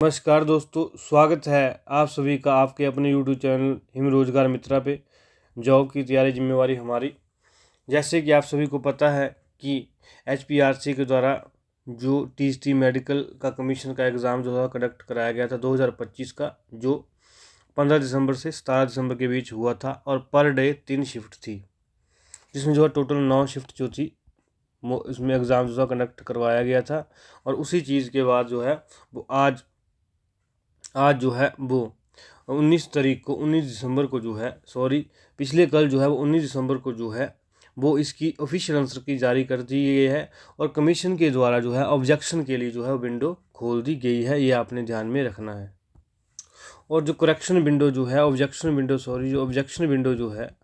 नमस्कार दोस्तों, स्वागत है आप सभी का आपके अपने यूट्यूब चैनल हिम रोजगार मित्रा पे। जॉब की तैयारी जिम्मेवारी हमारी। जैसे कि आप सभी को पता है कि HPRC के द्वारा जो TST मेडिकल का कमीशन का एग्ज़ाम जो है कंडक्ट कराया गया था 2025 का, जो 15 दिसंबर से 17 दिसंबर के बीच हुआ था और पर डे 3 शिफ्ट थी, जिसमें जो है टोटल 9 शिफ्ट जो थी इसमें एग्ज़ाम जो है कंडक्ट करवाया गया था। और उसी चीज़ के बाद जो है वो आज जो है वो 19 दिसंबर को जो है पिछले कल जो है वो 19 दिसंबर को जो है वो इसकी ऑफिशियल आंसर की जारी कर दी गई है और कमीशन के द्वारा जो है ऑब्जेक्शन के लिए जो है विंडो खोल दी गई है। ये आपने ध्यान में रखना है। और जो ऑब्जेक्शन विंडो जो है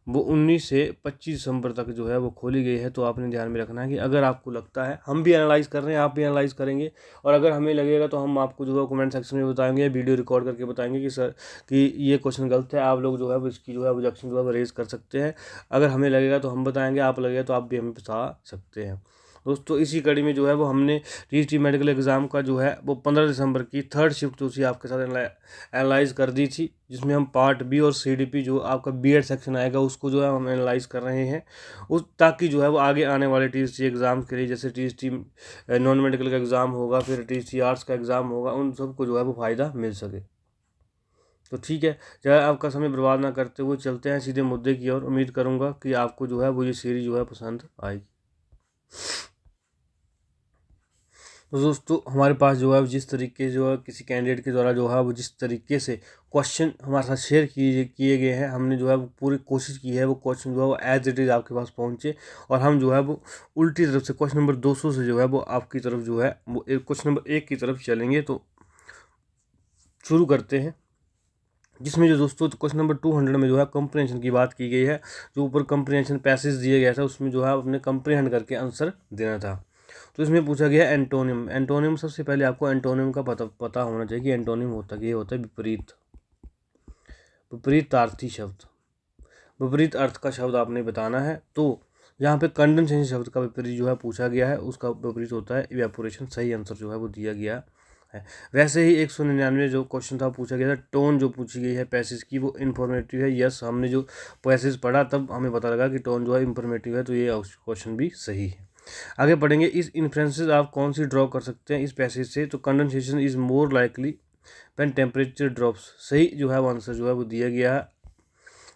वो 19 से 25 दिसंबर तक जो है वो खोली गई है। तो आपने ध्यान में रखना है कि अगर आपको लगता है, हम भी एनालाइज कर रहे हैं, आप भी एनालाइज करेंगे, और अगर हमें लगेगा तो हम आपको जो है कमेंट सेक्शन में बताएंगे, वीडियो रिकॉर्ड करके बताएंगे कि सर कि ये क्वेश्चन गलत है, आप लोग जो है वो इसकी जो है ऑब्जेक्शन जो है वो रेज कर सकते हैं। अगर हमें लगेगा तो हम बताएंगे, आप लगेगा तो आप भी हमें बता सकते हैं। दोस्तों इसी कड़ी में जो है वो हमने TST मेडिकल एग्ज़ाम का जो है वो 15 दिसंबर की थर्ड शिफ्ट जो थी आपके साथ एनालाइज कर दी थी, जिसमें हम पार्ट बी और CDP जो आपका BEd सेक्शन आएगा उसको जो है हम एनालाइज कर रहे हैं, उस ताकि जो है वो आगे आने वाले TST एग्ज़ाम के लिए, जैसे TST नॉन मेडिकल का एग्ज़ाम होगा, फिर TST आर्ट्स का एग्ज़ाम होगा, उन सबको जो है वो फ़ायदा मिल सके। तो ठीक है, चाहे आपका समय बर्बाद ना करते हुए चलते हैं सीधे मुद्दे की ओर। उम्मीद करूँगा कि आपको जो है वो ये सीरीज जो है पसंद आएगी। तो दोस्तों हमारे पास जो है जिस तरीके जो है किसी कैंडिडेट के द्वारा जो है वो जिस तरीके से क्वेश्चन हमारे साथ शेयर किए गए हैं, हमने जो है वो पूरी कोशिश की है वो क्वेश्चन जो है वो एज इट इज़ आपके पास पहुंचे, और हम जो है वो उल्टी तरफ से क्वेश्चन नंबर 200 से जो है वो आपकी तरफ जो है वो क्वेश्चन नंबर 1 की तरफ चलेंगे। तो शुरू करते हैं, जिसमें जो दोस्तों क्वेश्चन नंबर 200 में जो है कंप्रीहेंशन की बात की गई है। जो ऊपर कंप्रीहेंशन पैसेज दिया गया था उसमें जो है अपने कंप्रीहेंड करके आंसर देना था। तो इसमें पूछा गया एंटोनिम। सबसे पहले आपको एंटोनिम का पता होना चाहिए कि एंटोनिम होता है, ये होता है विपरीतार्थी शब्द। विपरीत अर्थ का शब्द आपने बताना है। तो यहाँ पे कंडेंसेशन शब्द का विपरीत जो है पूछा गया है, उसका विपरीत होता है इवेपोरेशन। सही आंसर जो है वो दिया गया है। वैसे ही 199 जो क्वेश्चन था पूछा गया था, टोन जो पूछी गई है पैसेज की वो इन्फॉर्मेटिव है। यस, हमने जो पैसेज पढ़ा तब हमें पता लगा कि टोन जो है इन्फॉर्मेटिव है, तो ये क्वेश्चन भी सही है। आगे पढ़ेंगे, इस इन्फ्लुएंसेस आप कौन सी ड्रॉ कर सकते हैं इस पैसेज से। तो condensation is more likely when temperature drops. सही जो है वो आंसर जो है वो दिया गया है।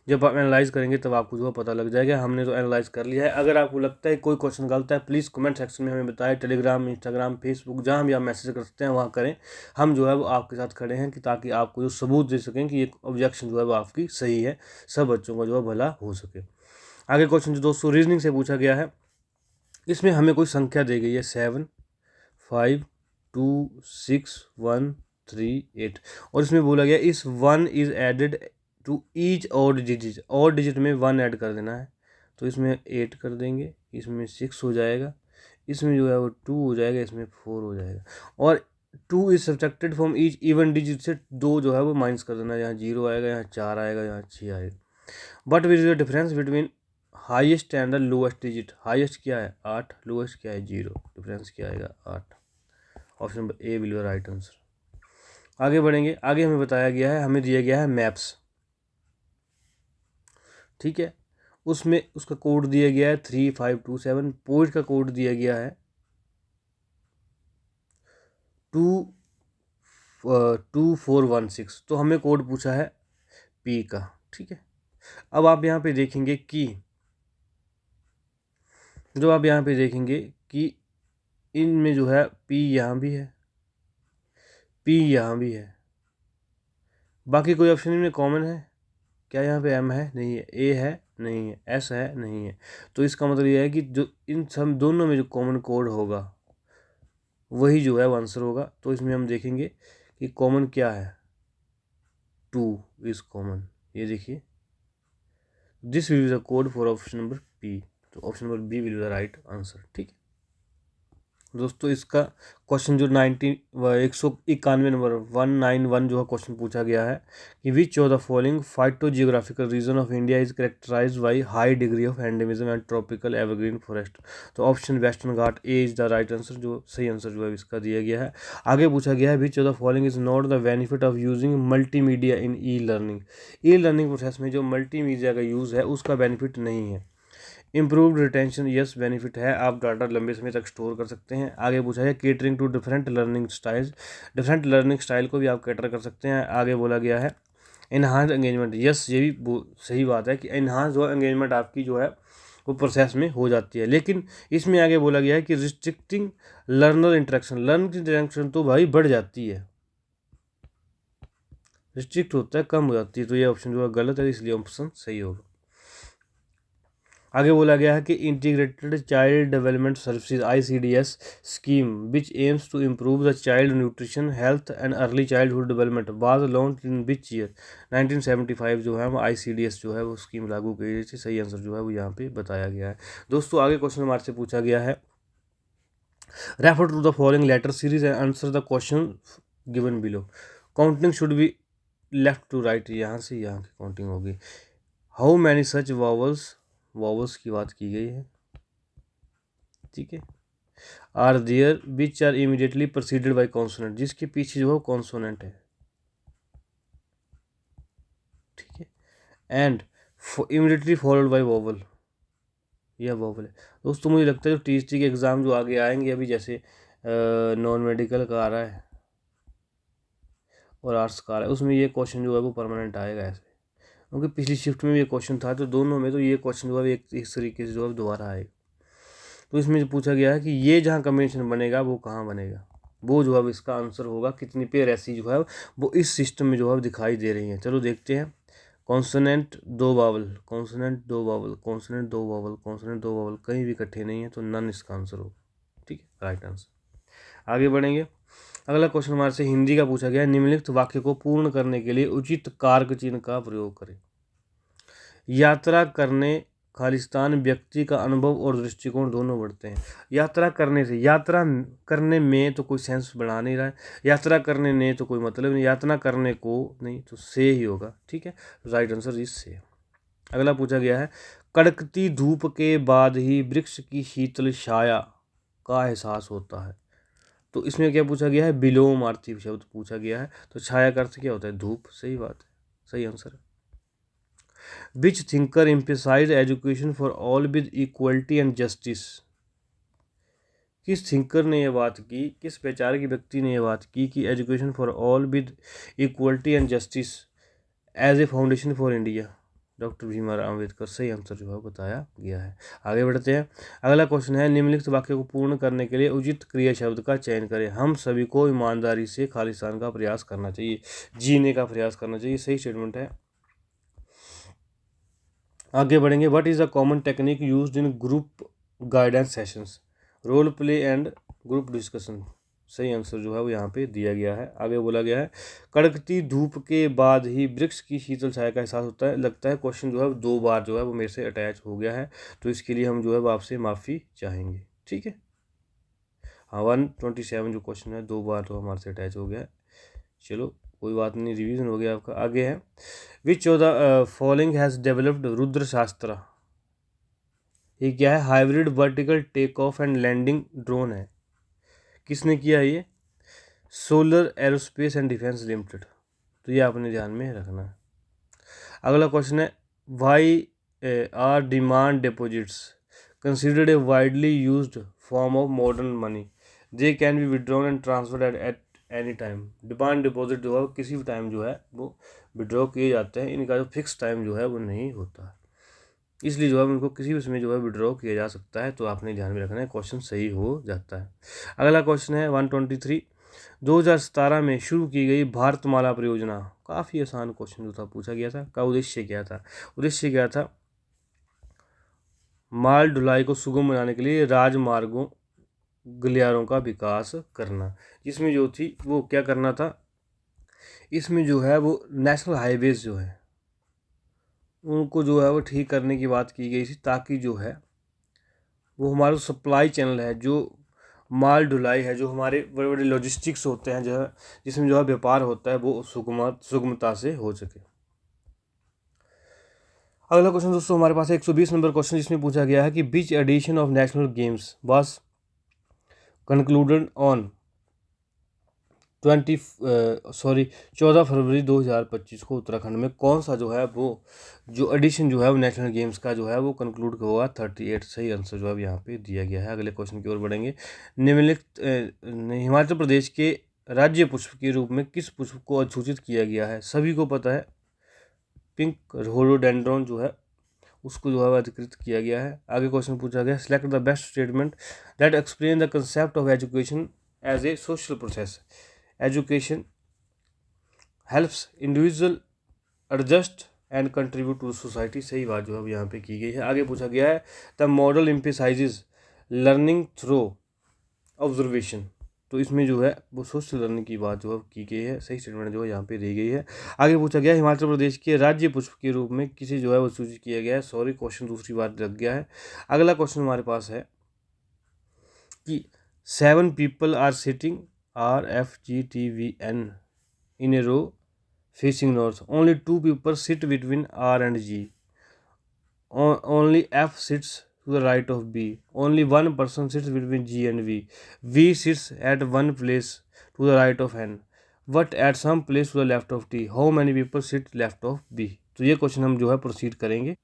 जब आप एनालाइज करेंगे तब आपको जो है पता लग जाएगा। हमने तो एनालाइज कर लिया है। अगर आपको लगता है कोई क्वेश्चन गलत है, प्लीज़ कमेंट सेक्शन में हमें बताएं। टेलीग्राम, इंस्टाग्राम, फेसबुक, जहाँ भी आप मैसेज कर सकते हैं वहाँ करें। हम जो है वो आपके साथ खड़े हैं कि ताकि आपको जो सबूत दे सकें कि ये ऑब्जेक्शन जो है वो आपकी सही है, सब बच्चों का जो है भला हो सके। आगे क्वेश्चन जो दोस्तों रीजनिंग से पूछा गया है, इसमें हमें कोई संख्या दी गई है 7, 5, 2, 6, 1, 3, 8, और इसमें बोला गया इस 1 is added to each odd digit. Odd digit में 1 ऐड कर देना है। तो इसमें 8 कर देंगे, इसमें 6 हो जाएगा, इसमें जो है वो 2 हो जाएगा, इसमें 4 हो जाएगा। और 2 is subtracted from each even digit से 2 जो है वो माइनस कर देना है। यहाँ 0 आएगा, यहाँ 4 आएगा, यहाँ 6 आएगा। But which is the difference between highest and the lowest digit. Highest क्या है 8, लोएस्ट क्या है 0, डिफरेंस क्या आएगा 8। Option number A will be right answer. आगे बढ़ेंगे, आगे हमें बताया गया है, हमें दिया गया है मैप्स, ठीक है। उसमें उसका कोड दिया गया है 3527। पोइट का कोड दिया गया है 2416। तो हमें कोड पूछा है पी का, ठीक है। अब आप यहाँ पे देखेंगे कि इनमें जो है पी यहाँ भी है, पी यहाँ भी है, बाकी कोई ऑप्शन इनमें कॉमन है क्या? यहाँ पे एम है नहीं है, ए है नहीं है, एस है नहीं है। तो इसका मतलब यह है कि जो इन सब दोनों में जो कॉमन कोड होगा वही जो है वो आंसर होगा। तो इसमें हम देखेंगे कि कॉमन क्या है, 2 इज कॉमन। ये देखिए, this will be the code for option number P. तो option number B will be the right answer, ठीक है। दोस्तों इसका क्वेश्चन जो 191 नंबर 191 जो है क्वेश्चन पूछा गया है कि which of the following phytogeographical region of India is characterised by high degree of endemism and tropical evergreen forest. तो option western Ghat A is the right answer, जो सही आंसर जो है इसका दिया गया है। आगे पूछा गया है which of the following is not the benefit of using multimedia in e learning. E learning process में जो मल्टीमीडिया का यूज़ है उसका बेनिफिट नहीं है। इम्प्रूव्ड रिटेंशन, यस बेनिफिट है, आप डाटा लंबे समय तक स्टोर कर सकते हैं। आगे पूछा है catering to different learning styles, different learning style को भी आप कैटर कर सकते हैं। आगे बोला गया है इन्हांस एंगेजमेंट, यस ये भी सही बात है कि इन्हांस जो एंगेजमेंट आपकी जो है वो प्रोसेस में हो जाती है। लेकिन इसमें आगे बोला गया है कि restricting learner interaction, learner interaction तो भाई बढ़ जाती है, रिस्ट्रिक्ट होता है कम हो जाती है, तो ये ऑप्शन जो है गलत है, इसलिए ऑप्शन सही होगा। आगे बोला गया है कि integrated child development services ICDS scheme which aims to improve the child nutrition health and early childhood development was launch in which year. 1975 जो है वो ICDS जो है वो स्कीम लागू की गई थी। सही आंसर जो है वो यहाँ पे बताया गया है। दोस्तों आगे क्वेश्चन हमारे से पूछा गया है refer to the following letter series and answer the question given below. Counting should be left to right, यहाँ से यहाँ की काउंटिंग होगी। हाउ मैनी सच वॉवल्स की बात की गई है, ठीक है। Are there which are immediately proceeded by consonant, जिसके पीछे जो है कॉन्सोनेंट है, ठीक है। And immediately followed by vowel, यह वॉवल है। दोस्तों मुझे लगता है जो TST के एग्ज़ाम जो आगे आएंगे अभी, जैसे नॉन मेडिकल का आ रहा है और आर्ट्स का आ रहा है, उसमें ये क्वेश्चन जो है वो परमानेंट आएगा ऐसे, क्योंकि पिछली शिफ्ट में भी ये क्वेश्चन था, तो दोनों में तो ये क्वेश्चन जो है एक इस तरीके से जो है दोबारा आएगा। तो इसमें जो पूछा गया है कि ये जहाँ कॉम्बिनेशन बनेगा वो कहाँ बनेगा, वो जो है इसका आंसर होगा कितनी पेयर ऐसी जो है वो इस सिस्टम में जो है दिखाई दे रही हैं। चलो देखते हैं। कॉन्सोनेंट दो वावल, कॉन्सोनेंट दो वावल, कॉन्सोनेंट दो वावल, कॉन्सोनेंट दो वावल कहीं भी इकट्ठे नहीं है, तो नन इसका आंसर होगा, ठीक है, राइट आंसर। आगे बढ़ेंगे। अगला क्वेश्चन हमारे से हिंदी का पूछा गया है निम्नलिखित वाक्य को पूर्ण करने के लिए उचित कारक चिन्ह का प्रयोग करें। यात्रा करने खालिस्तान व्यक्ति का अनुभव और दृष्टिकोण दोनों बढ़ते हैं। यात्रा करने से, यात्रा करने में तो कोई सेंस बढ़ा नहीं रहा है, यात्रा करने ने तो कोई मतलब नहीं, यात्रा करने को नहीं तो से ही होगा, ठीक है, राइट आंसर इज से। अगला पूछा गया है कड़कती धूप के बाद ही वृक्ष की शीतल छाया का एहसास होता है। तो इसमें क्या पूछा गया है, विलोमार्थी शब्द पूछा गया है, तो छाया का अर्थ क्या होता है, धूप, सही बात है, सही आंसर है। Which thinker emphasise education for all with equality and justice. किस थिंकर ने यह बात की, किस वैचारिक व्यक्ति ने यह बात की कि education for all with equality and justice as a foundation for India. Doctor Bhimrao Ambedkar, सही आंसर जो है बताया गया है। आगे बढ़ते हैं। अगला क्वेश्चन है निम्नलिखित वाक्य को पूर्ण करने के लिए उचित क्रिया शब्द का चयन करें। हम सभी को ईमानदारी से खालिस्तान का प्रयास करना चाहिए, जीने का प्रयास करना चाहिए, सही स्टेटमेंट है। आगे बढ़ेंगे। What is the common technique used in group guidance sessions, role play and group discussion. सही आंसर जो है वो यहाँ पे दिया गया है। आगे बोला गया है कड़कती धूप के बाद ही वृक्ष की शीतल छाया का एहसास होता है। लगता है क्वेश्चन जो है दो बार जो है वो मेरे से अटैच हो गया है, तो इसके लिए हम जो है वो आपसे माफ़ी चाहेंगे, ठीक है। हाँ 127 जो क्वेश्चन है दो बार तो हमारे से अटैच हो गया है, चलो कोई बात नहीं, रिवीजन हो गया आपका। आगे है which of the following has developed Rudra Shastra. ये क्या है, hybrid vertical take off and landing drone है। किसने किया है ये, solar aerospace and defence limited, तो ये आपने ध्यान में रखना है। अगला क्वेश्चन है why are demand deposits considered a widely used form of modern money, they can be withdrawn and transferred at any time. Demand deposit जो है किसी भी टाइम जो है वो विड्रॉ किए जाते हैं, इनका जो फिक्स टाइम जो है वो नहीं होता, इसलिए जो है उनको किसी भी समय जो है विड्रॉ किया जा सकता है, तो आपने ध्यान में रखना है, क्वेश्चन सही हो जाता है। अगला क्वेश्चन है 123 2017 में शुरू की गई भारतमाला परियोजना, काफ़ी आसान क्वेश्चन जो था पूछा गया था, का उद्देश्य क्या था। उद्देश्य क्या था, माल ढुलाई को सुगम बनाने के लिए राजमार्गों गलियारों का विकास करना, जिसमें जो थी वो क्या करना था, इसमें जो है वो नेशनल हाईवेज जो है उनको जो है वो ठीक करने की बात की गई थी, ताकि जो है वो हमारा सप्लाई चैनल है जो माल ढुलाई है, जो हमारे बड़े बड़े लॉजिस्टिक्स होते हैं, जो है जिसमें जो है व्यापार होता है, वो सुगमता से हो सके। अगला क्वेश्चन दोस्तों हमारे पास है 120 नंबर क्वेश्चन, जिसमें पूछा गया है कि which edition of national games was concluded on 14 फरवरी 2025 को उत्तराखंड में। कौन सा जो है वो जो एडिशन जो है वो नेशनल गेम्स का जो है वो कंक्लूड हुआ 38। सही आंसर जो है यहाँ पे दिया गया है। अगले क्वेश्चन की ओर बढ़ेंगे। निम्नलिखित हिमाचल प्रदेश के राज्य पुष्प के रूप में किस पुष्प को अधिसूचित किया गया है? सभी को पता है, पिंक रोडोडेंड्रॉन जो है उसको जो है अधिकृत किया गया है। आगे क्वेश्चन पूछा गया, select the best statement that explain the concept of education as a social process. Education helps individual adjust and contribute to society. सही बात जो है यहाँ पे की गई है। आगे पूछा गया है, the model emphasises learning through observation. तो इसमें जो है वो सोशल लर्निंग की बात जो है की गई है। सही स्टेटमेंट जो है यहाँ पे दी गई है। आगे पूछा गया, हिमाचल प्रदेश के राज्य पुष्प के रूप में किसे जो है वो सूचित किया गया है? सॉरी, क्वेश्चन दूसरी बार लग गया है। अगला क्वेश्चन हमारे पास है कि 7 people are sitting RFGTVN in a row facing north. Only 2 people sit between R and G. Only F sits to the right of B. Only one person sits between G and V. V sits at one place to the right of N, but at some place to the left of T. How many people sit left of B? तो ये question हम जो है proceed करेंगे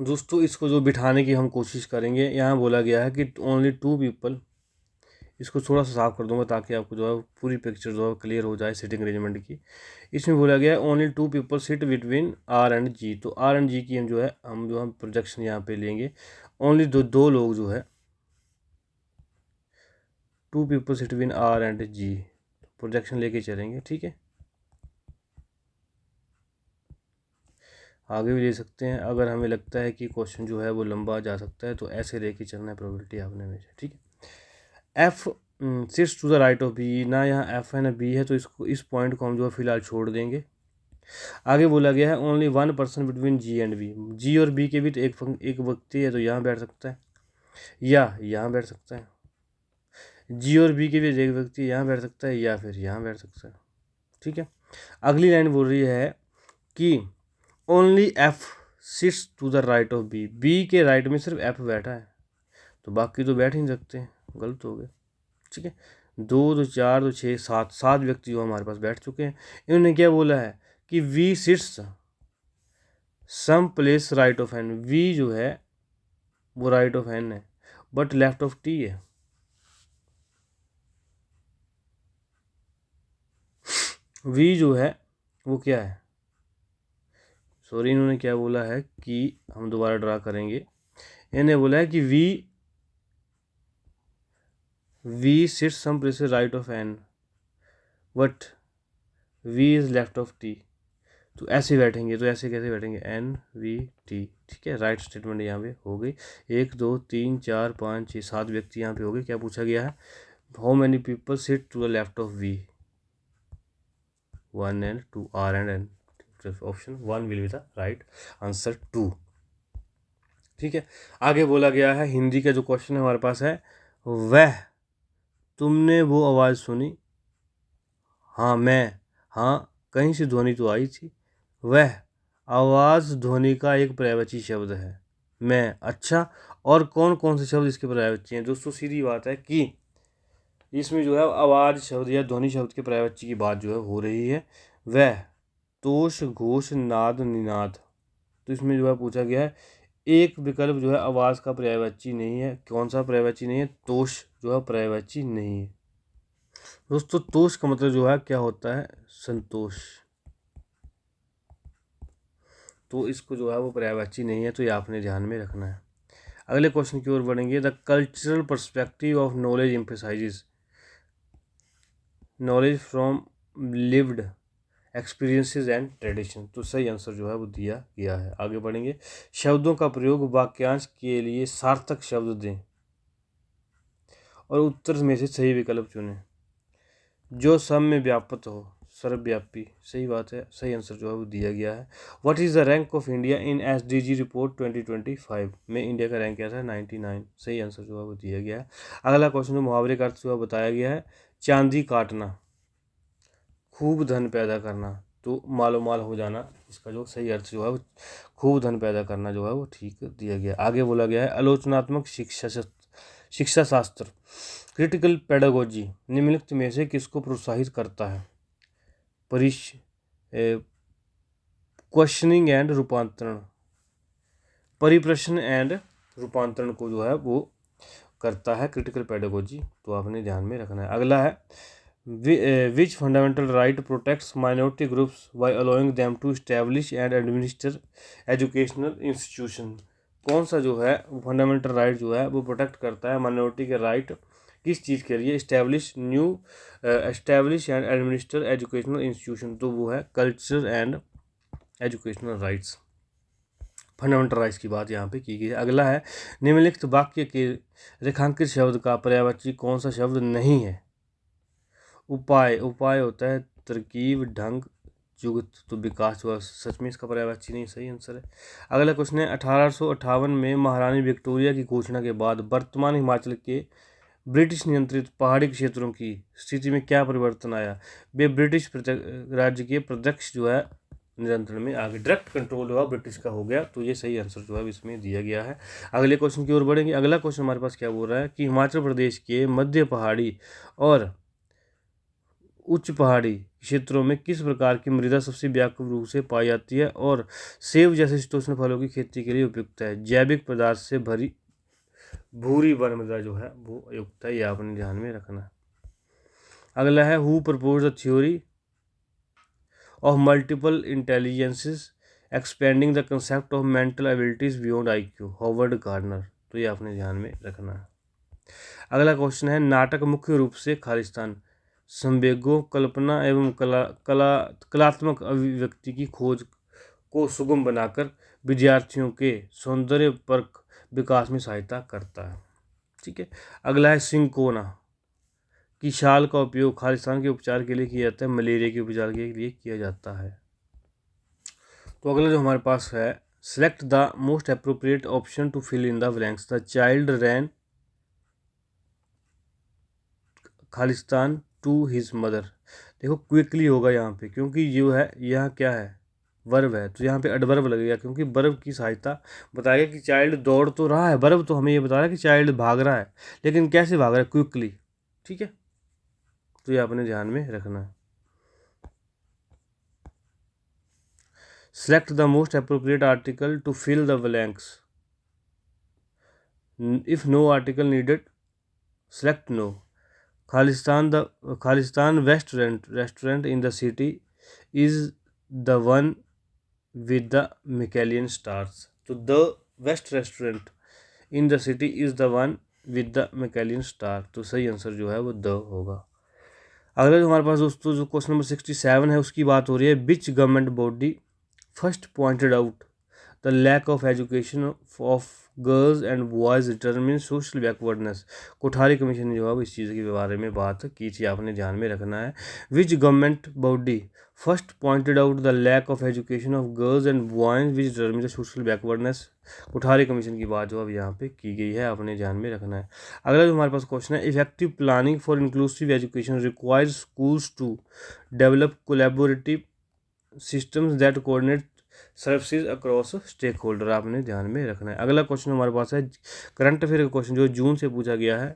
दोस्तों। इसको जो बिठाने की हम कोशिश करेंगे। यहाँ बोला गया है कि ओनली 2 पीपल, इसको थोड़ा सा साफ कर दूंगा ताकि आपको जो है पूरी पिक्चर जो है क्लियर हो जाए सिटिंग अरेंजमेंट की। इसमें बोला गया है only 2 people sit between R and G। तो R एंड G की हम जो है प्रोजेक्शन यहाँ पे लेंगे। ओनली दो लोग जो है 2 people sit between R and G, projection लेके चलेंगे। ठीक है, आगे भी ले सकते हैं। अगर हमें लगता है कि क्वेश्चन जो है वो लंबा जा सकता है तो ऐसे लेके चलना है, प्रोबेबिलिटी आपने हमेशा। ठीक है, F sits to the right of B. ना यहाँ एफ है ना बी है, तो इसको इस पॉइंट को हम जो है फिलहाल छोड़ देंगे। आगे बोला गया है only 1 person between G and B. G और बी के बीच एक व्यक्ति है, तो यहाँ बैठ सकता है या यहाँ बैठ सकता है। जी और बी के बीच एक व्यक्ति यहाँ बैठ सकता है या फिर यहाँ बैठ सकता है। ठीक है, अगली लाइन बोल रही है कि only F sits to the right of B. B के राइट में सिर्फ एफ बैठा है, तो बाकी तो बैठ ही नहीं सकते, गलत हो गया। ठीक है, 2 2 4 2 6 7 व्यक्ति जो हमारे पास बैठ चुके हैं। इन्होंने क्या बोला है कि V sits some place right of N. V जो है वो राइट ऑफ एन है, बट लेफ्ट ऑफ टी है। वी जो है वो क्या है, सॉरी इन्होंने क्या बोला है कि हम दोबारा ड्रा करेंगे। इन्होंने बोला है कि V sits some place right of N but V is left of T. तो ऐसे बैठेंगे, तो ऐसे कैसे बैठेंगे? NVT। ठीक है, राइट स्टेटमेंट यहाँ पे हो गई। 1 2 3 4 5 6 7 व्यक्ति यहाँ पे हो गए। क्या पूछा गया है? How many people sit to the left of V? 1 and 2, R and N। Option 1 will be the right answer 2। ठीक है, आगे बोला गया है हिंदी का जो क्वेश्चन है हमारे पास है, वह तुमने वो आवाज़ सुनी? हाँ मैं, हाँ कहीं से ध्वनि तो आई थी। वह आवाज़ ध्वनि का एक पर्यायवाची शब्द है। मैं, अच्छा, और कौन कौन से शब्द इसके पर्यायवाची हैं? दोस्तों सीधी बात है कि इसमें जो है आवाज़ शब्द या ध्वनि शब्द के पर्यायवाची की बात जो है हो रही है। वह, तोष, घोष, नाद, निनाद। तो इसमें जो है पूछा गया है एक विकल्प जो है आवाज़ का पर्यायवाची नहीं है। कौन सा पर्यायवाची नहीं है? तोष जो है पर्यायवाची नहीं है। दोस्तों तोष का मतलब जो है क्या होता है? संतोष। तो इसको जो है वो पर्यायवाची नहीं है, तो ये आपने ध्यान में रखना है। अगले क्वेश्चन की ओर बढ़ेंगे। The cultural perspective of knowledge emphasises knowledge from lived experiences and tradition. तो सही आंसर जो है वो दिया गया है। आगे बढ़ेंगे। शब्दों का प्रयोग वाक्यांश के लिए सार्थक शब्द दें और उत्तर में से सही विकल्प चुनें जो सब में व्याप्त हो। सर्वव्यापी, सही बात है, सही आंसर जो है वो दिया गया है। What is the rank of India in SDG report 2025 में इंडिया का रैंक क्या था? 99, सही आंसर जो है वो दिया गया है। अगला क्वेश्चन जो मुहावरे का अर्थ जो है बताया गया है, चांदी काटना, खूब धन पैदा करना, तो मालो माल हो जाना, इसका जो सही अर्थ जो है वो खूब धन पैदा करना जो है वो ठीक दिया गया। आगे बोला गया है आलोचनात्मक शिक्षा शास्त्र, क्रिटिकल पेडागोजी निम्नलिखित में से किसको प्रोत्साहित करता है? क्वेश्चनिंग एंड रूपांतरण, परिप्रश्न एंड रूपांतरण को जो है वो करता है क्रिटिकल पेडागोजी, तो आपने ध्यान में रखना है। अगला है which fundamental right protects minority groups by allowing them to establish and administer educational institution, कौन सा जो है फंडामेंटल राइट जो है वो प्रोटेक्ट करता है माइनॉरिटी के राइट किस चीज़ के लिए? Establish and administer educational institution, तो वो है culture and educational rights, fundamental rights की बात यहाँ पे की गई है। अगला है निम्नलिखित वाक्य के रेखांकित शब्द का पर्यायवाची कौन सा शब्द नहीं है? उपाय, उपाय होता है तरकीब, ढंग, जुगत, तो विकास हुआ सच में इसका पर्यायवाची नहीं, सही आंसर है। अगला क्वेश्चन है 1858 में महारानी विक्टोरिया की घोषणा के बाद वर्तमान हिमाचल के ब्रिटिश नियंत्रित पहाड़ी क्षेत्रों की स्थिति में क्या परिवर्तन आया? वे ब्रिटिश राज्य के प्रत्यक्ष जो है नियंत्रण में आ गए, डायरेक्ट कंट्रोल जो है ब्रिटिश का हो गया, तो ये सही आंसर जो है इसमें दिया गया है। अगले क्वेश्चन की ओर बढ़ेंगे। अगला क्वेश्चन हमारे पास क्या बोल रहा है कि हिमाचल प्रदेश के मध्य पहाड़ी और उच्च पहाड़ी क्षेत्रों में किस प्रकार की मृदा सबसे व्यापक रूप से पाई जाती है और सेब जैसे शीतोष्ण फलों की खेती के लिए उपयुक्त है? जैविक पदार्थ से भरी भूरी वन मृदा जो है वो उपयुक्त है, ये आपने ध्यान में रखना है। अगला है who propose the theory of multiple intelligences expanding the concept of mental abilities beyond IQ, Howard Gardner, तो ये आपने ध्यान में रखना है। अगला क्वेश्चन है नाटक मुख्य रूप से खालिस्तान, संवेगों, कल्पना एवं कलात्मक अभिव्यक्ति की खोज को सुगम बनाकर विद्यार्थियों के सौंदर्य परक विकास में सहायता करता है। ठीक है। अगला है सिंकोना की शाल का उपयोग खालिस्तान के उपचार के लिए किया जाता है, मलेरिया के उपचार के लिए किया जाता है। तो अगला जो हमारे पास है select the most appropriate option to fill in the blanks, the child ran Khalistan to his mother. देखो क्विकली होगा यहाँ पे, क्योंकि जो है यहाँ क्या है वर्ब है, तो यहाँ पे एडवर्ब लगेगा, क्योंकि वर्ब की सहायता बताएगा कि चाइल्ड दौड़ तो रहा है, वर्ब तो हमें ये बता रहा है कि चाइल्ड भाग रहा है, लेकिन कैसे भाग रहा है? क्विकली। ठीक है, तो ये आपने ध्यान में रखना है। Select the most appropriate article to fill the blanks, if no article needed select no. Khalistan restaurant in the city is the one with the Michelin stars, तो the best restaurant in the city is the one with the Michelin star, तो सही answer जो है वो the होगा। अगला जो हमारे पास दोस्तों जो क्वेश्चन नंबर 67 है उसकी बात हो रही है, which government body first pointed out the lack of education of girls and boys determine social backwardness. Kothari commission ने जो है इस चीज़ के बारे में बात की थी, आपने ध्यान में रखना है। Which government body first pointed out the lack of education of girls and boys which determine social backwardness. Kothari commission की बात जो अब यहाँ पे की गई है, आपने ध्यान में रखना है। अगला जो हमारे पास क्वेश्चन है, effective planning for inclusive education requires schools to develop collaborative systems that coordinate services across stakeholder, आपने ध्यान में रखना है। अगला क्वेश्चन हमारे पास है करंट अफेयर का क्वेश्चन जो जून से पूछा गया है,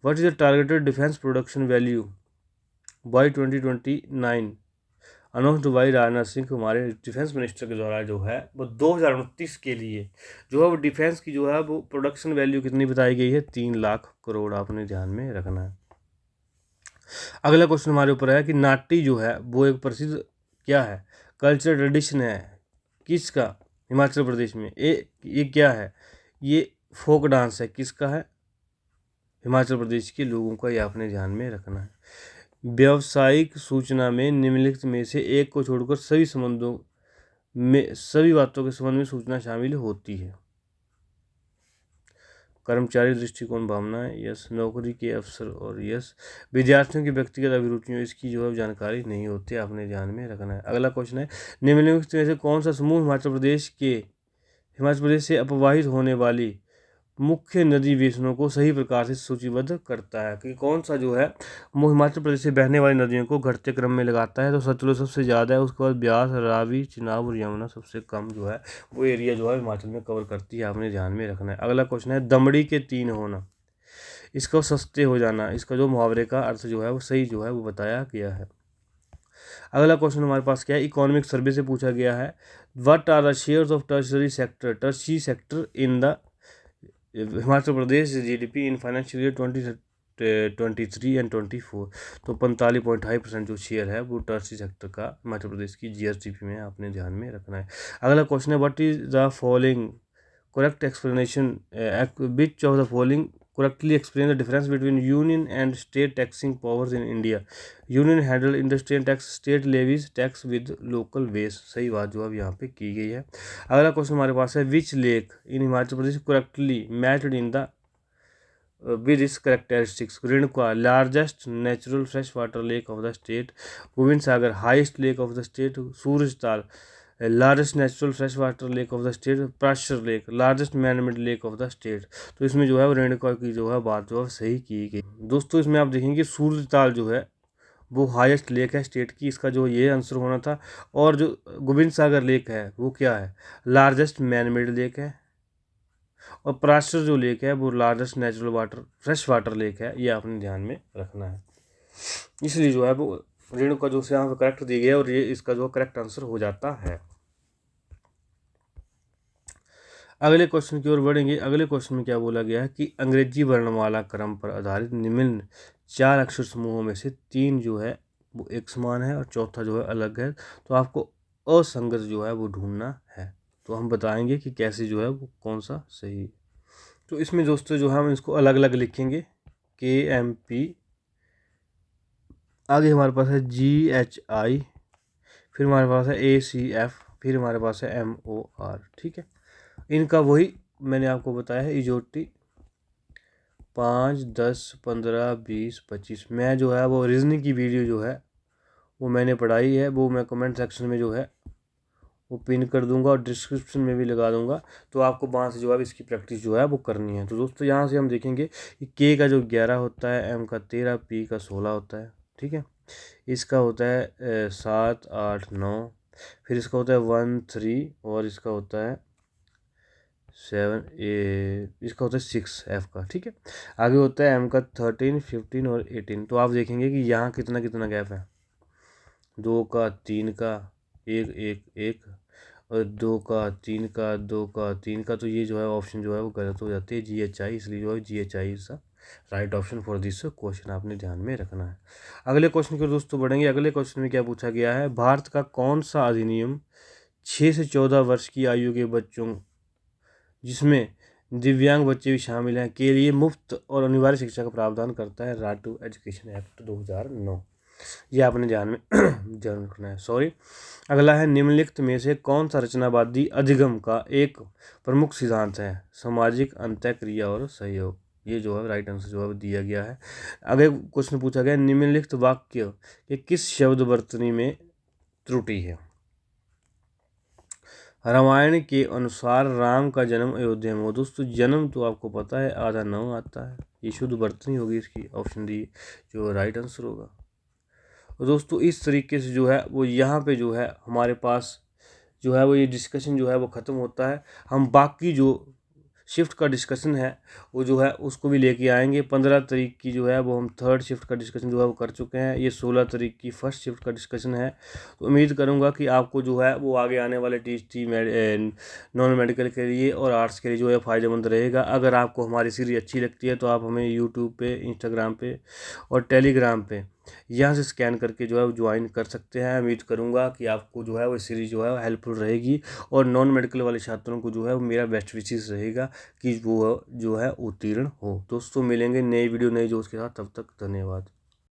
what is the targeted defence production value by 2029 announced by Rajnath Singh. हमारे डिफेंस मिनिस्टर के द्वारा जो है वो 2029 के लिए जो है वो डिफेंस की जो है वो प्रोडक्शन वैल्यू कितनी बताई गई है? 3 लाख करोड़, आपने ध्यान में रखना है। अगला क्वेश्चन हमारे ऊपर है कि नाट्य जो है वो एक प्रसिद्ध क्या है? कल्चर ट्रेडिशन है किसका? हिमाचल प्रदेश में। ये क्या है? ये फोक डांस है, किसका है? हिमाचल प्रदेश के लोगों का, ये आपने ध्यान में रखना है। व्यावसायिक सूचना में निम्नलिखित में से एक को छोड़कर सभी बातों के संबंध में सूचना शामिल होती है। कर्मचारी दृष्टिकोण भावना, यस। नौकरी के अवसर और यस। विद्यार्थियों की व्यक्तिगत अभिरुचियों, इसकी जो है जानकारी नहीं होती, आपने ध्यान में रखना है। अगला क्वेश्चन है, निम्नलिखित में से कौन सा समूह हिमाचल प्रदेश से अपवाहित होने वाली मुख्य नदी बेसिनों को सही प्रकार से सूचीबद्ध करता है कि कौन सा जो है वो हिमाचल प्रदेश से बहने वाली नदियों को घटते क्रम में लगाता है। तो सतलुज सबसे ज़्यादा है, उसके बाद ब्यास, रावी, चिनाब और यमुना सबसे कम जो है वो एरिया जो है हिमाचल में कवर करती है, आपने ध्यान में रखना है। अगला क्वेश्चन है, दमड़ी के तीन होना, इसको सस्ते हो जाना, इसका जो मुहावरे का अर्थ जो है वो सही जो है वो बताया गया है। अगला क्वेश्चन हमारे पास क्या है, इकोनॉमिक सर्वे से पूछा गया है, what are the shares of tertiary sector in the Himachal Pradesh GDP in financial year 2023 and 24। तो 45.5% जो शेयर है वो टर्शियरी सेक्टर का हिमाचल प्रदेश की जीएसडीपी में आपने ध्यान में रखना है। अगला क्वेश्चन है, what is the following correct explanation which of the following correctly explain the difference between union and state taxing powers in India? Union handle industrial tax, state levies tax with local base। सही बात जो अब यहाँ पे की गई है। अगला क्वेश्चन हमारे पास है, which lake in Himachal Pradesh correctly matched in the with its characteristics? Renuka largest natural fresh water lake of the state, Gobind Sagar highest lake of the state, Surajtal largest natural fresh water lake of the state, Prashar lake largest manmade lake of the state. तो इसमें जो है वो रेणुका की जो है बात जो है सही की गई। दोस्तों इसमें आप देखेंगे सूरजताल जो है वो हाईएस्ट लेक है स्टेट की, इसका जो ये आंसर होना था। और जो गोविंद सागर लेक है वो क्या है, लार्जेस्ट मैनमेड लेक है। और प्राशर जो लेक है वो largest natural water fresh water lake है, ये आपने ध्यान में रखना है। इसलिए जो है वो रेणुका जो यहाँ पे करेक्ट दी गई है और ये इसका जो करेक्ट आंसर हो जाता है। अगले क्वेश्चन की ओर बढ़ेंगे। अगले क्वेश्चन में क्या बोला गया है कि अंग्रेजी वर्णमाला क्रम पर आधारित निम्न 4 अक्षर समूहों में से 3 जो है वो एक समान है और चौथा जो है अलग है। तो आपको असंगत जो है वो ढूंढना है। तो हम बताएंगे कि कैसे जो है वो कौन सा सही है। तो इसमें दोस्तों जो है हम इसको अलग अलग लिखेंगे, KMP, आगे हमारे पास है GHI, फिर हमारे पास है ACF, फिर हमारे पास है MOR। ठीक है, इनका वही मैंने आपको बताया है, इजोटी 5, 10, 15, 20, 25। मैं जो है वो रीजनिंग की वीडियो जो है वो मैंने पढ़ाई है, वो मैं कमेंट सेक्शन में जो है वो पिन कर दूंगा और डिस्क्रिप्शन में भी लगा दूंगा। तो आपको वहाँ से जो है इसकी प्रैक्टिस जो है वो करनी है। तो दोस्तों यहाँ से हम देखेंगे कि K का जो 11 होता है, M का 13, P का 16 होता है। ठीक है, इसका होता है 7, 8, 9, फिर इसका होता है 1, 3 और इसका होता है 7, इसका होता है 6 F का। ठीक है, आगे होता है M का 13, 15 और 18। तो आप देखेंगे कि यहाँ कितना कितना गैप है, 2 का, 3 का, 1, 1, 1 और 2 का, 3 का, 2 का, 3 का। तो ये जो है ऑप्शन जो है वो गलत हो जाती है, GHI। इसलिए जो है GHI is the right option for this question, आपने ध्यान में रखना है। अगले क्वेश्चन की दोस्तों बढ़ेंगे। अगले क्वेश्चन में क्या पूछा गया है, भारत का कौन सा अधिनियम 6 से 14 वर्ष की आयु के बच्चों, जिसमें दिव्यांग बच्चे भी शामिल हैं, के लिए मुफ्त और अनिवार्य शिक्षा का प्रावधान करता है? Right to education act 2009। ये आपने ध्यान में ध्यान रखना है। सॉरी। अगला है, निम्नलिखित में से कौन सा रचनावादी अधिगम का एक प्रमुख सिद्धांत है? सामाजिक अंतःक्रिया और सहयोग। ये जो है राइट आंसर जो है दिया गया है। अगले क्वेश्चन पूछा गया, निम्नलिखित वाक्य के किस शब्द वर्तनी में त्रुटि है? रामायण के अनुसार राम का जन्म अयोध्या में हुआ। दोस्तों जन्म तो आपको पता है आधा 9 आता है, ये शुद्ध वर्तनी होगी इसकी, ऑप्शन डी जो राइट आंसर होगा। और दोस्तों इस तरीके से जो है वो यहाँ पे जो है हमारे पास जो है वो ये डिस्कशन जो है वो ख़त्म होता है। हम बाकी जो शिफ्ट का डिस्कशन है वो जो है उसको भी लेके आएंगे। 15 तारीख की जो है वो हम थर्ड शिफ्ट का डिस्कशन जो है वो कर चुके हैं। ये 16 तारीख की फर्स्ट शिफ्ट का डिस्कशन है। तो उम्मीद करूंगा कि आपको जो है वो आगे आने वाले टी नॉन मेडिकल के लिए और आर्ट्स के लिए जो है फ़ायदेमंद रहेगा। अगर आपको हमारी सीरीज अच्छी लगती है तो आप हमें यूट्यूब पे, इंस्टाग्राम पे और टेलीग्राम पे यहाँ से स्कैन करके जो है वो ज्वाइन कर सकते हैं। उम्मीद करूँगा कि आपको जो है वो सीरीज जो है हेल्पफुल रहेगी और नॉन मेडिकल वाले छात्रों को जो है वो मेरा बेस्ट विशेष रहेगा कि वो जो है उत्तीर्ण हो। दोस्तों मिलेंगे नई वीडियो नई जोश के साथ, तब तक धन्यवाद।